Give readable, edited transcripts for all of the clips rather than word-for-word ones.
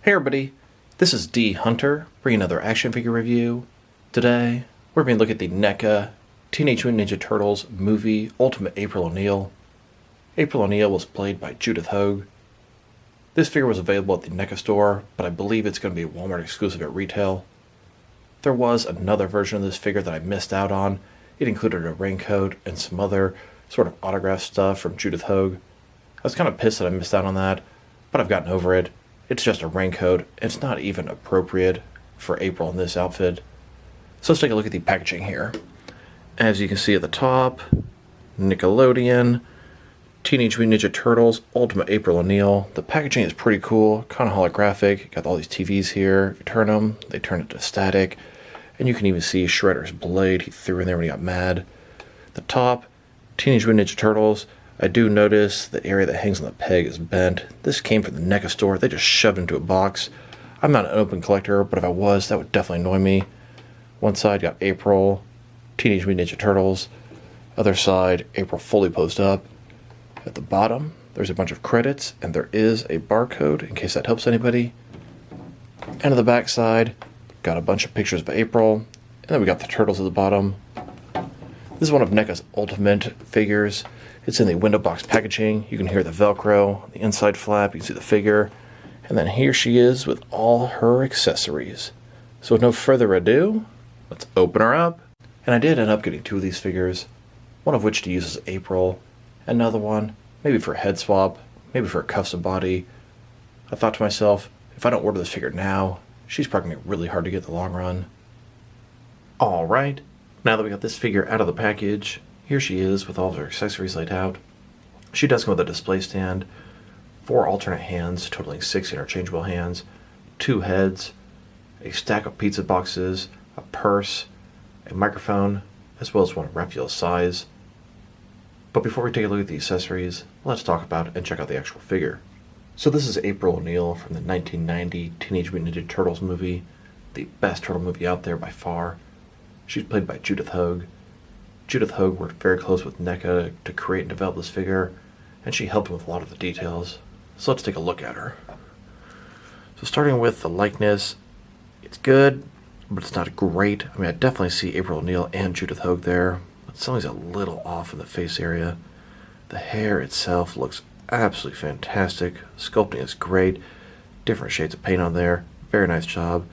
Hey everybody, this is D Hunter, bringing another action figure review. Today, we're going to look at the NECA Teenage Mutant Ninja Turtles movie Ultimate April O'Neil. April O'Neil was played by Judith Hoag. This figure was available at the NECA store, but I believe it's going to be a Walmart exclusive at retail. There was another version of this figure that I missed out on. It included a raincoat and some other sort of autograph stuff from Judith Hoag. I was kind of pissed that I missed out on that, but I've gotten over it. It's just a raincoat. It's not even appropriate for April in this outfit. So let's take a look at the packaging here. As you can see at the top, Nickelodeon, Teenage Mutant Ninja Turtles, Ultimate April O'Neil. The packaging is pretty cool, kind of holographic. Got all these TVs here. If you turn them, they turn into static. And you can even see Shredder's blade he threw in there when he got mad. The top, Teenage Mutant Ninja Turtles. I do notice the area that hangs on the peg is bent. This came from the NECA store. They just shoved it into a box. I'm not an open collector, but if I was, that would definitely annoy me. One side got April, Teenage Mutant Ninja Turtles. Other side, April fully posed up. At the bottom, there's a bunch of credits, and there is a barcode, in case that helps anybody. And on the back side, got a bunch of pictures of April, and then we got the turtles at the bottom. This is one of NECA's Ultimate figures. It's in the window box packaging. You can hear the Velcro, the inside flap, you can see the figure. And then here she is with all her accessories. So with no further ado, let's open her up. And I did end up getting two of these figures, one of which to use as April, another one maybe for a head swap, maybe for a custom body. I thought to myself, if I don't order this figure now, she's probably going to be really hard to get in the long run. Alright, now that we got this figure out of the package, here she is with all of her accessories laid out. She does come with a display stand, 4 alternate hands totaling 6 interchangeable hands, 2 heads, a stack of pizza boxes, a purse, a microphone, as well as one of Raphael's size. But before we take a look at the accessories, let's talk about and check out the actual figure. So this is April O'Neil from the 1990 Teenage Mutant Ninja Turtles movie, the best turtle movie out there by far. She's played by Judith Hoag. Judith Hoag worked very close with NECA to create and develop this figure, and she helped with a lot of the details. So let's take a look at her. So starting with the likeness, it's good, but it's not great. I mean, I definitely see April O'Neil and Judith Hoag there, but something's a little off in the face area. The hair itself looks absolutely fantastic. Sculpting is great. Different shades of paint on there. Very nice job.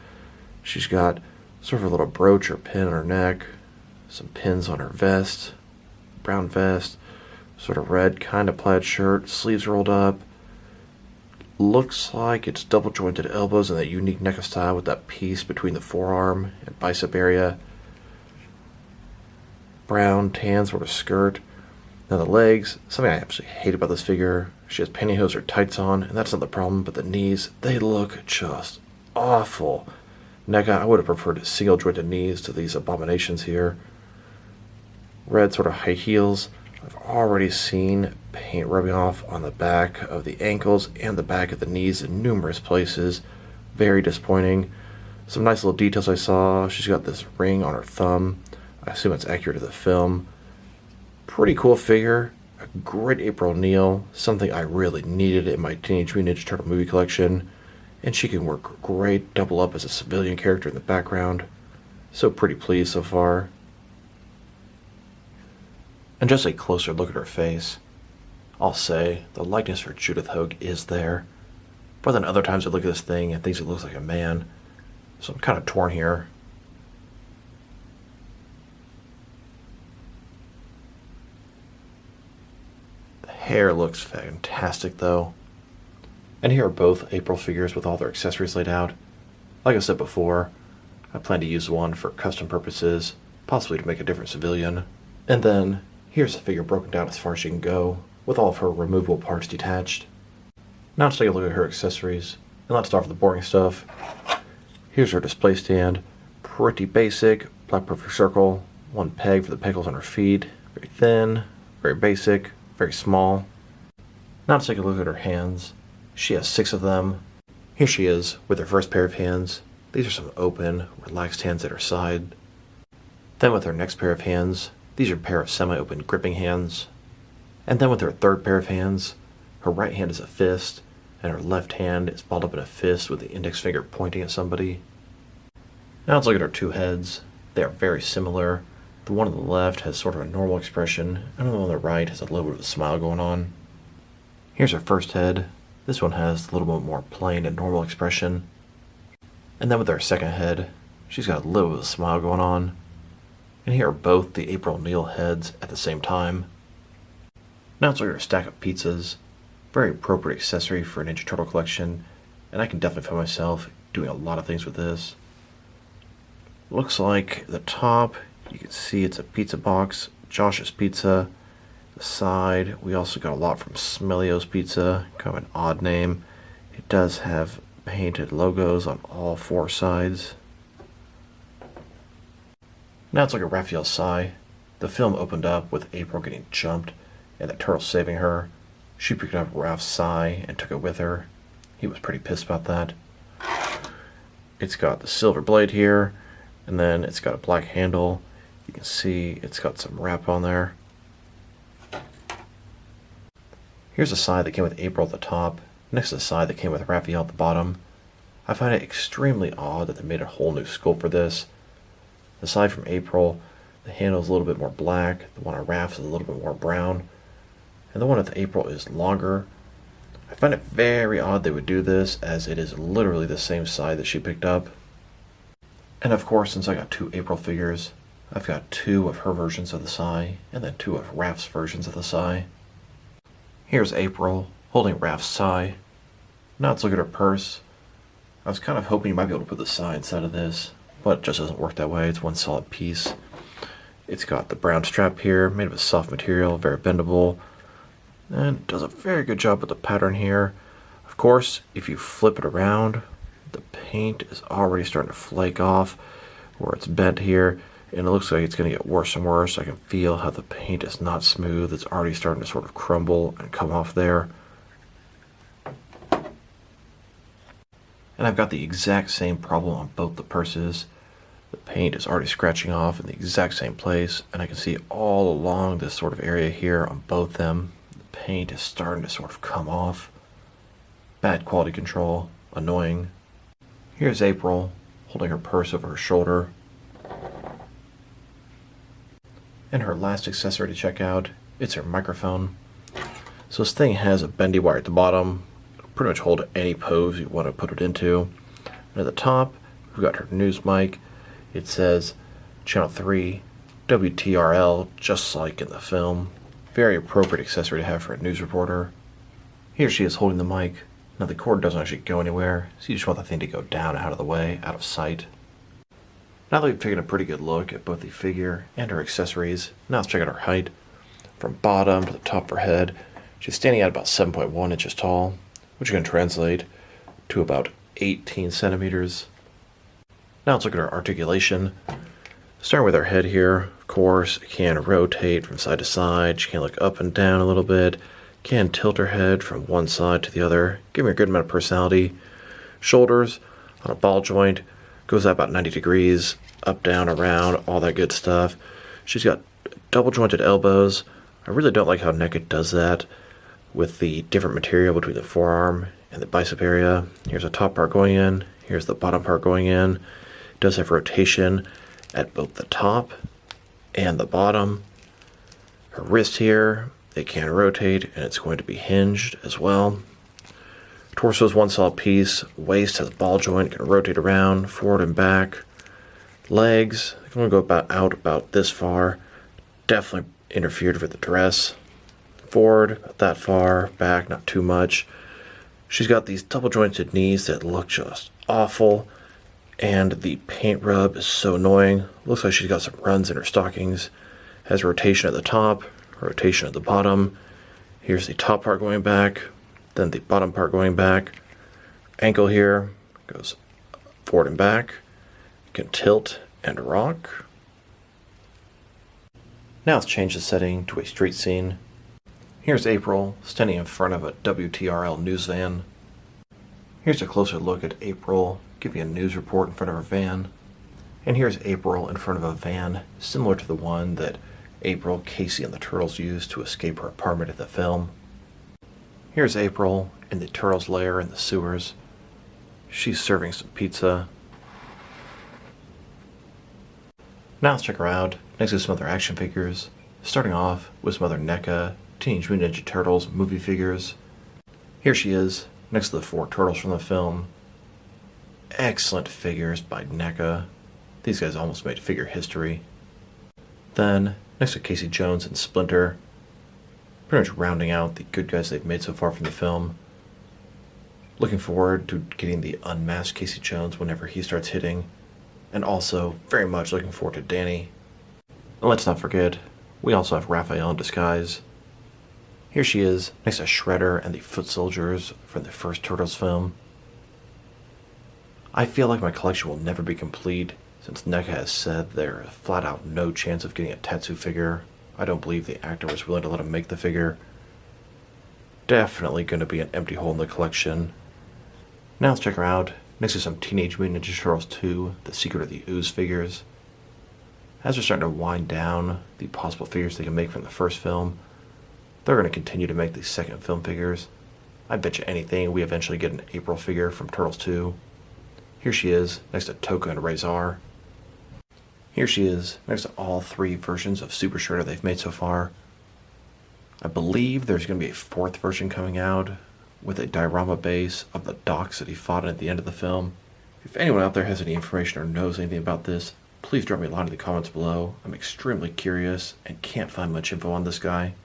She's got sort of a little brooch or pin on her neck. Some pins on her vest, brown vest, sort of red kind of plaid shirt, sleeves rolled up. Looks like it's double jointed elbows in that unique NECA style with that piece between the forearm and bicep area. Brown, tan sort of skirt. Now the legs, something I absolutely hate about this figure. She has pantyhose or tights on, and that's not the problem, but the knees, they look just awful. NECA, I would have preferred single jointed knees to these abominations here. Red sort of high heels. I've already seen paint rubbing off on the back of the ankles and the back of the knees in numerous places. Very disappointing. Some nice little details I saw. She's got this ring on her thumb. I assume it's accurate to the film. Pretty cool figure. A great April O'Neil. Something I really needed in my Teenage Mutant Ninja Turtle movie collection. And she can work great, double up as a civilian character in the background. So pretty pleased so far. And just a closer look at her face, I'll say the likeness for Judith Hoag is there. But then other times I look at this thing and thinks it looks like a man. So I'm kind of torn here. The hair looks fantastic though. And here are both April figures with all their accessories laid out. Like I said before, I plan to use one for custom purposes, possibly to make a different civilian. And then here's the figure broken down as far as she can go, with all of her removable parts detached. Now let's take a look at her accessories, and let's start with the boring stuff. Here's her display stand. Pretty basic, black perfect circle, one peg for the pegals on her feet. Very thin, very basic, very small. Now let's take a look at her hands. She has 6 of them. Here she is with her first pair of hands. These are some open, relaxed hands at her side. Then with her next pair of hands, these are a pair of semi-open gripping hands. And then with her third pair of hands, her right hand is a fist, and her left hand is balled up in a fist with the index finger pointing at somebody. Now let's look at her two heads. They are very similar. The one on the left has sort of a normal expression, and the one on the right has a little bit of a smile going on. Here's her first head. This one has a little bit more plain and normal expression. And then with her second head, she's got a little bit of a smile going on. And here are both the April O'Neil heads at the same time. Now let's look at her stack of pizzas. Very appropriate accessory for a Ninja Turtle collection, and I can definitely find myself doing a lot of things with this. Looks like the top, you can see it's a pizza box, Josh's Pizza. The side, we also got a lot from Smellio's Pizza, kind of an odd name. It does have painted logos on all four sides. Now it's like a Raphael's Sigh. The film opened up with April getting jumped and the turtle saving her. She picked up Ralph's Sigh and took it with her. He was pretty pissed about that. It's got the silver blade here, and then it's got a black handle. You can see it's got some wrap on there. Here's a sigh that came with April at the top, next to the sigh that came with Raphael at the bottom. I find it extremely odd that they made a whole new sculpt for this. The sigh from April, the handle is a little bit more black, the one on Raph's is a little bit more brown, and the one with April is longer. I find it very odd they would do this, as it is literally the same sigh that she picked up. And of course, since I got two April figures, I've got two of her versions of the sigh, and then two of Raph's versions of the sigh. Here's April, holding Raph's sigh. Now let's look at her purse. I was kind of hoping you might be able to put the sigh inside of this, but it just doesn't work that way. It's one solid piece. It's got the brown strap here, made of a soft material, very bendable, and it does a very good job with the pattern here. Of course, if you flip it around, the paint is already starting to flake off where it's bent here, and it looks like it's going to get worse and worse. I can feel how the paint is not smooth. It's already starting to sort of crumble and come off there. And I've got the exact same problem on both the purses. The paint is already scratching off in the exact same place, and I can see all along this sort of area here on both them. The paint is starting to sort of come off. Bad quality control, annoying. Here's April, holding her purse over her shoulder. And her last accessory to check out, it's her microphone. So this thing has a bendy wire at the bottom. It'll pretty much hold any pose you want to put it into. And at the top, we've got her news mic. It says Channel 3, WTRL, just like in the film. Very appropriate accessory to have for a news reporter. Here she is holding the mic. Now the cord doesn't actually go anywhere, so you just want the thing to go down out of the way, out of sight. Now that we've taken a pretty good look at both the figure and her accessories, now let's check out her height. From bottom to the top of her head, she's standing at about 7.1 inches tall, which can translate to about 18 centimeters. Now let's look at her articulation. Starting with her head here, of course, it can rotate from side to side, she can look up and down a little bit, can tilt her head from one side to the other, giving her a good amount of personality. Shoulders on a ball joint, goes out about 90 degrees, up, down, around, all that good stuff. She's got double jointed elbows. I really don't like how NECA does that with the different material between the forearm and the bicep area. Here's the top part going in, here's the bottom part going in. It does have rotation at both the top and the bottom. Her wrist here, it can rotate, and it's going to be hinged as well. Torso is one solid piece. Waist has a ball joint, can rotate around, forward and back. Legs, I'm going to go out about this far. Definitely interfered with the dress. Forward, about that far. Back, not too much. She's got these double jointed knees that look just awful. And the paint rub is so annoying. Looks like she's got some runs in her stockings. Has rotation at the top, rotation at the bottom. Here's the top part going back, then the bottom part going back. Ankle here goes forward and back. You can tilt and rock. Now let's change the setting to a street scene. Here's April standing in front of a WTRL news van. Here's a closer look at April giving a news report in front of her van. And here's April in front of a van similar to the one that April, Casey, and the Turtles used to escape her apartment in the film. Here's April in the Turtles' lair in the sewers. She's serving some pizza. Now let's check her out next to some other action figures, starting off with some other NECA Teenage Mutant Ninja Turtles movie figures. Here she is, next to the 4 turtles from the film. Excellent figures by NECA. These guys almost made figure history. Then, next to Casey Jones and Splinter, pretty much rounding out the good guys they've made so far from the film. Looking forward to getting the unmasked Casey Jones whenever he starts hitting, and also very much looking forward to Danny. And let's not forget, we also have Raphael in disguise. Here she is, next to Shredder and the Foot Soldiers from the first Turtles film. I feel like my collection will never be complete, since NECA has said there is flat out no chance of getting a Tetsu figure. I don't believe the actor was willing to let him make the figure. Definitely going to be an empty hole in the collection. Now let's check her out next to some Teenage Mutant Ninja Turtles 2, The Secret of the Ooze figures. As they're starting to wind down the possible figures they can make from the first film, they're going to continue to make the second film figures. I bet you anything we eventually get an April figure from Turtles 2. Here she is, next to Toka and Razor. Here she is, next to all 3 versions of Super Shredder they've made so far. I believe there's going to be a 4th version coming out, with a diorama base of the docks that he fought in at the end of the film. If anyone out there has any information or knows anything about this, please drop me a line in the comments below. I'm extremely curious and can't find much info on this guy.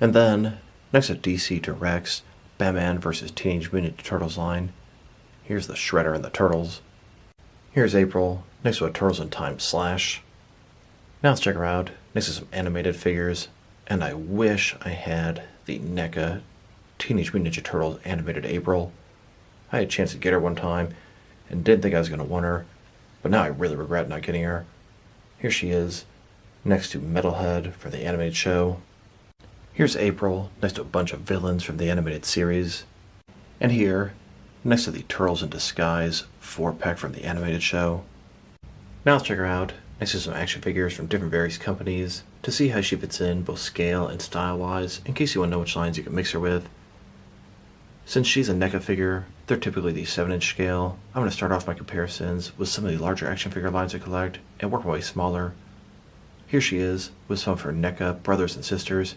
And then, next to DC Direct's Batman vs. Teenage Mutant Ninja Turtles line, here's the Shredder and the Turtles. Here's April, next to a Turtles in Time slash. Now let's check her out, next to some animated figures, and I wish I had the NECA Teenage Mutant Ninja Turtles animated April. I had a chance to get her one time, and didn't think I was going to want her, but now I really regret not getting her. Here she is, next to Metalhead for the animated show. Here's April, next to a bunch of villains from the animated series. And here, next to the Turtles in Disguise 4-pack from the animated show. Now let's check her out, next to some action figures from different various companies, to see how she fits in both scale and style-wise, in case you want to know which lines you can mix her with. Since she's a NECA figure, they're typically the 7-inch scale. I'm going to start off my comparisons with some of the larger action figure lines I collect, and work my way smaller. Here she is, with some of her NECA brothers and sisters.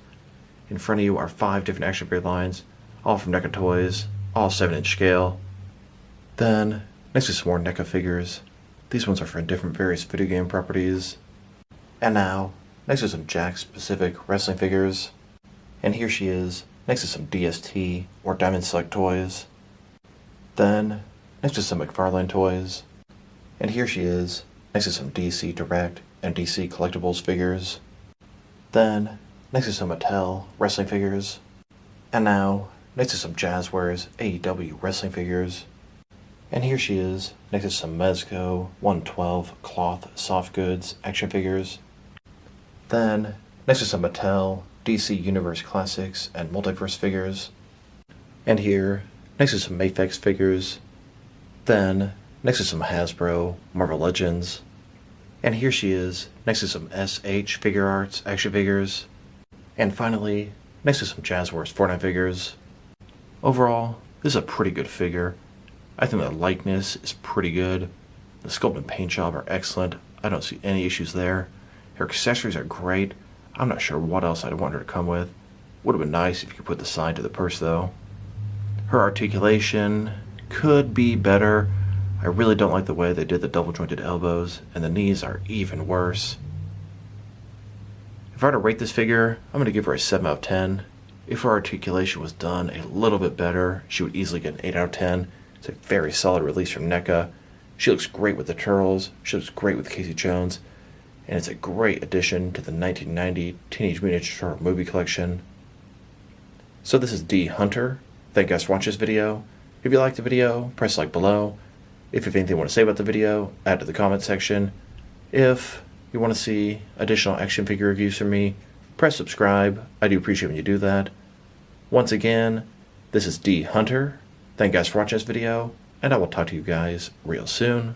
In front of you are 5 different action figure lines, all from NECA Toys, all 7-inch scale. Then, next to some more NECA figures. These ones are for different various video game properties. And now, next to some Jakks Pacific wrestling figures. And here she is, next to some DST or Diamond Select toys. Then, next to some McFarlane toys. And here she is, next to some DC Direct and DC Collectibles figures. Then, next to some Mattel wrestling figures. And now, next to some Jazzwares AEW wrestling figures. And here she is, next to some Mezco 112 cloth soft goods action figures. Then, next to some Mattel DC Universe Classics and Multiverse figures. And here, next to some Mafex figures. Then, next to some Hasbro Marvel Legends. And here she is, next to some SH Figure Arts action figures. And finally, next to some Jazzwares Fortnite figures. Overall, this is a pretty good figure. I think the likeness is pretty good. The sculpt and paint job are excellent. I don't see any issues there. Her accessories are great. I'm not sure what else I'd want her to come with. Would have been nice if you could put the side to the purse though. Her articulation could be better. I really don't like the way they did the double jointed elbows, and the knees are even worse. If I were to rate this figure, I'm going to give her a 7 out of 10. If her articulation was done a little bit better, she would easily get an 8 out of 10. It's a very solid release from NECA. She looks great with the Turtles, she looks great with Casey Jones, and it's a great addition to the 1990 Teenage Mutant Ninja Turtle movie collection. So this is D. Hunter. Thank you guys for watching this video. If you liked the video, press like below. If you have anything you want to say about the video, add to the comment section. If you want to see additional action figure reviews from me, press subscribe. I do appreciate when you do that. Once again, this is D. Hunter. Thank you guys for watching this video, and I will talk to you guys real soon.